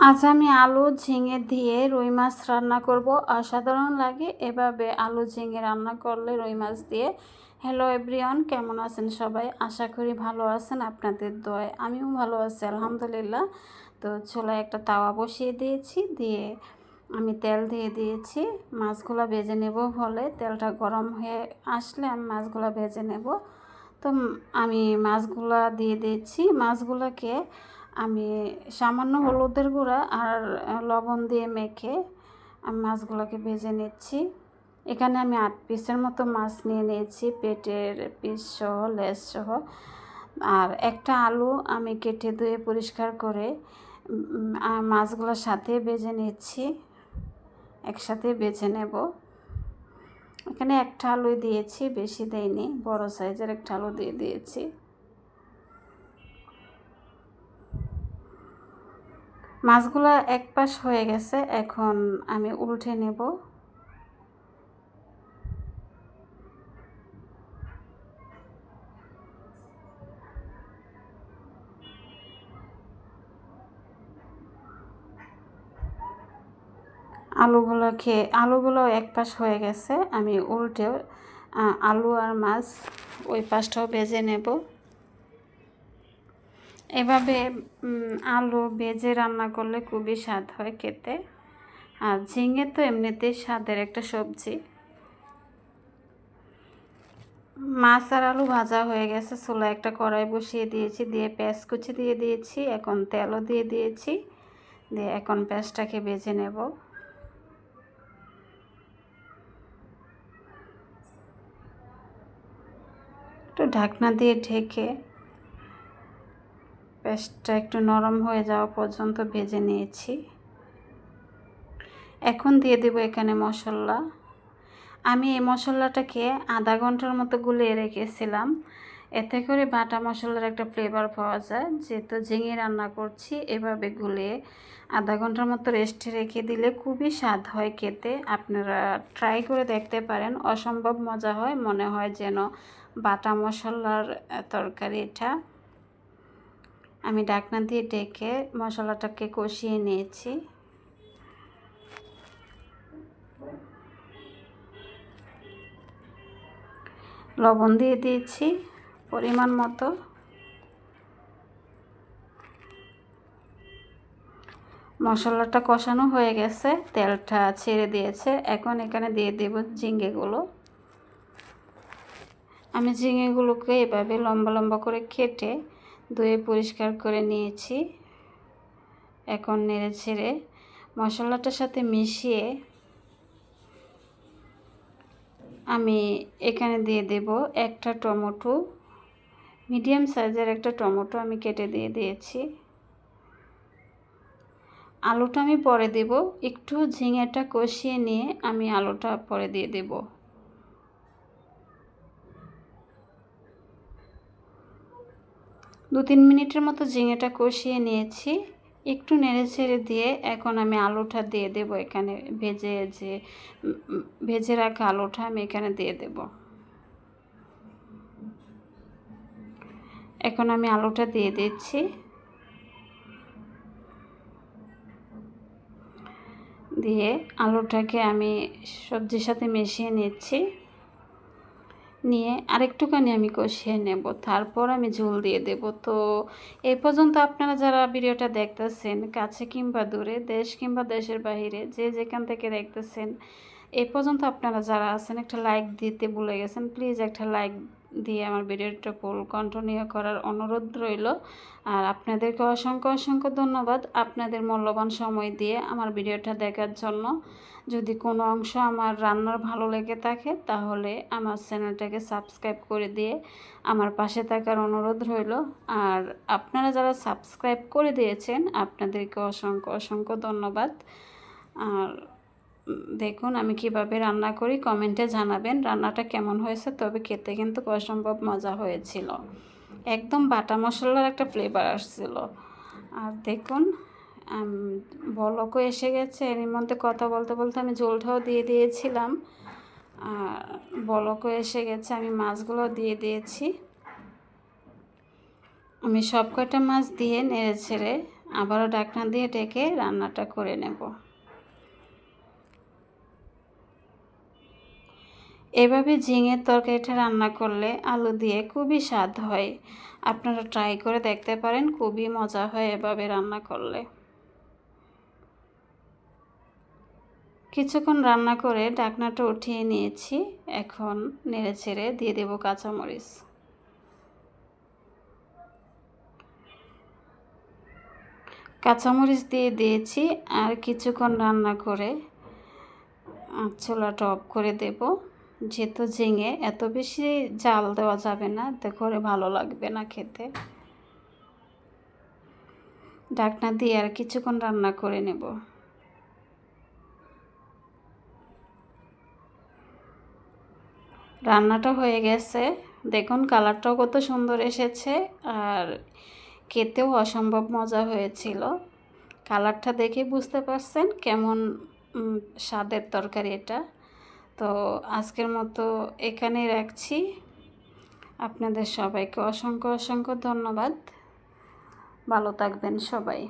আজ আমি আলু ঝিঙে দিয়ে রুই মাছ রান্না করব। অসাধারণ লাগে এভাবে আলু ঝিঙে রান্না করলে রুই মাছ দিয়ে। হ্যালো এভরিওয়ান, কেমন আছেন সবাই? আশা করি ভালো আছেন, আপনাদের দোয়ায় আমিও ভালো আছি আলহামদুলিল্লাহ। তো চুলায় একটা তাওয়া বসিয়ে দিয়েছি, দিয়ে আমি তেল দিয়ে দিয়েছি। মাছগুলো ভেজে নেব, হলে তেলটা গরম হয়ে আসলে আমি মাছগুলো ভেজে নেব। তো আমি মাছগুলা দিয়ে দিয়েছি। মাছগুলোকে আমি সামান্য হলুদের গুঁড়া আর লবণ দিয়ে মেখে আমি মাছগুলোকে ভেজে নিচ্ছি। এখানে আমি 8 পিসের মতো মাছ নিয়ে নিয়েছি, পেটের পিস সহ, লেজ সহ। আর একটা আলু আমি কেটে ধুয়ে পরিষ্কার করে মাছগুলোর সাথে ভেজে নিচ্ছি, একসাথে ভেজে নেব। এখানে একটা আলু দিয়েছি, বেশি দেইনি, বড় সাইজের একটা আলু দিয়ে দিয়েছি। মাছগুলো এক পাশ হয়ে গেছে, এখন আমি উল্টে নেব। আলুগুলো এক পাশ হয়ে গেছে, আমি উল্টে আলু আর মাছ ওই পাশটাও ভেজে নেব। এভাবে আলু ভেজে রান্না করলে খুবই স্বাদ হয় খেতে। আর ঝিঙে তো এমনিতেই স্বাদের একটা সবজি। মাছ আর আলু ভাজা হয়ে গেছে, চুলায় একটা কড়াই বসিয়ে দিয়েছি, দিয়ে পেঁয়াজ কুচি দিয়ে দিয়েছি, এখন তেলও দিয়ে দিয়েছি, দিয়ে এখন পেঁয়াজটাকে ভেজে নেব। একটু ঢাকনা দিয়ে ঢেকে পেঁয়াজটা একটু নরম হয়ে যাওয়া পর্যন্ত ভেজে নিয়েছি। এখন দিয়ে দেব এখানে মশলা। আমি এই মশলাটাকে আধা ঘন্টার মতো গুলিয়ে রেখেছিলাম, এতে করে বাটা মশলার একটা ফ্লেভার পাওয়া যায়। যেহেতু ঝিঙে রান্না করছি, এভাবে গুলিয়ে আধা ঘন্টার মতো রেস্টে রেখে দিলে খুবই স্বাদ হয় খেতে। আপনারা ট্রাই করে দেখতে পারেন, অসম্ভব মজা হয়, মনে হয় যেন বাটা মশলার তরকারি এটা। আমি ঢাকনা দিয়ে ঢেকে মশলাটাকে কষিয়ে নিয়েছি। লবণ দিয়ে দিয়েছি পরিমাণ মতো। মশলাটা কষানো হয়ে গেছে, তেলটা ছেড়ে দিয়েছে। এখন এখানে দিয়ে দেব ঝিঙেগুলো। আমি ঝিঙেগুলোকে এভাবে লম্বা লম্বা করে কেটে ধুয়ে পরিষ্কার করে নিয়েছি। এখন নেড়ে ছেড়ে মশলাটার সাথে মিশিয়ে আমি এখানে দিয়ে দেব একটা টমেটো, মিডিয়াম সাইজের একটা টমেটো আমি কেটে দিয়ে দিয়েছি। আলুটা আমি পরে দেব, একটু ঝিঙেটা কষিয়ে নিয়ে আমি আলুটা পরে দিয়ে দেব। 2-3 মিনিটের মতো ঝিঙেটা কষিয়ে নিয়েছি। একটু নেড়ে ছেড়ে দিয়ে এখন আমি আলুটা দিয়ে দেব। এখানে ভেজে রাখা আলুটা আমি এখানে দিয়ে দেব। এখন আমি আলুটা দিয়ে দিচ্ছি, দিয়ে আলুটাকে আমি সবজির সাথে মিশিয়ে নিচ্ছি। নিয়ে আরেকটুখানি আমি কষিয়ে নেব, তারপর আমি ঝোল দিয়ে দেব। তো এই পর্যন্ত আপনারা যারা ভিডিওটা দেখতেছেন, কাছে কিংবা দূরে, দেশ কিংবা দেশের বাইরে, যে যেখান থেকে দেখতেছেন, এই পর্যন্ত আপনারা যারা আছেন, একটা লাইক দিতে ভুলে গেছেন, প্লিজ একটা লাইক দিয়ে আমার ভিডিওটা ফুল কন্টিনিউ করার অনুরোধ রইল। আর আপনাদেরকে অসংখ্য অসংখ্য ধন্যবাদ আপনাদের মূল্যবান সময় দিয়ে আমার ভিডিওটা দেখার জন্য। যদি কোনো অংশ আমার রান্নার ভালো লেগে থাকে, তাহলে আমার চ্যানেলটাকে সাবস্ক্রাইব করে দিয়ে আমার পাশে থাকার অনুরোধ রইল। আর আপনারা যারা সাবস্ক্রাইব করে দিয়েছেন, আপনাদেরকে অসংখ্য অসংখ্য ধন্যবাদ। আর দেখুন আমি কিভাবে রান্না করি, কমেন্টে জানাবেন রান্নাটা কেমন হয়েছে। তবে খেতে কিন্তু অসম্ভব মজা হয়েছিল, একদম বাটা মশলার একটা ফ্লেভার আসছিল। আর দেখুন বলকও এসে গেছে, এর মধ্যে কথা বলতে বলতে আমি ঝোলটাও দিয়ে দিয়েছিলাম। আর বলকও এসে গেছে, আমি মাছগুলো দিয়ে দিয়েছি। আমি সব কটা মাছ দিয়ে নেড়ে ছেড়ে আবারও ঢাকনা দিয়ে ঢেকে রান্নাটা করে নেব। এভাবে ঝিঙের তরকারিটা রান্না করলে আলু দিয়ে খুবই স্বাদ হয়। আপনারা ট্রাই করে দেখতে পারেন, খুবই মজা হয় এভাবে রান্না করলে। কিছুক্ষণ রান্না করে ঢাকনাটা উঠিয়ে নিয়েছি। এখন নেড়েচেড়ে দিয়ে দেব কাঁচামরিচ। কাঁচামরিচ দিয়ে দিয়েছি আর কিছুক্ষণ রান্না করে চুলাটা অফ করে দেব। যেহেতু ঝিঙে এত বেশি জাল দেওয়া যাবে না, এতে করে ভালো লাগবে না খেতে। ঢাকনা দিয়ে আর কিছুক্ষণ রান্না করে নেব। রান্নাটা হয়ে গেছে, দেখুন কালারটাও কত সুন্দর এসেছে আর খেতেও অসম্ভব মজা হয়েছিল। কালারটা দেখে বুঝতে পারছেন কেমন স্বাদের তরকারি এটা। তো আজকের মতো এখানেই রাখছি। আপনাদের সবাইকে অসংখ্য অসংখ্য ধন্যবাদ। ভালো থাকবেন সবাই।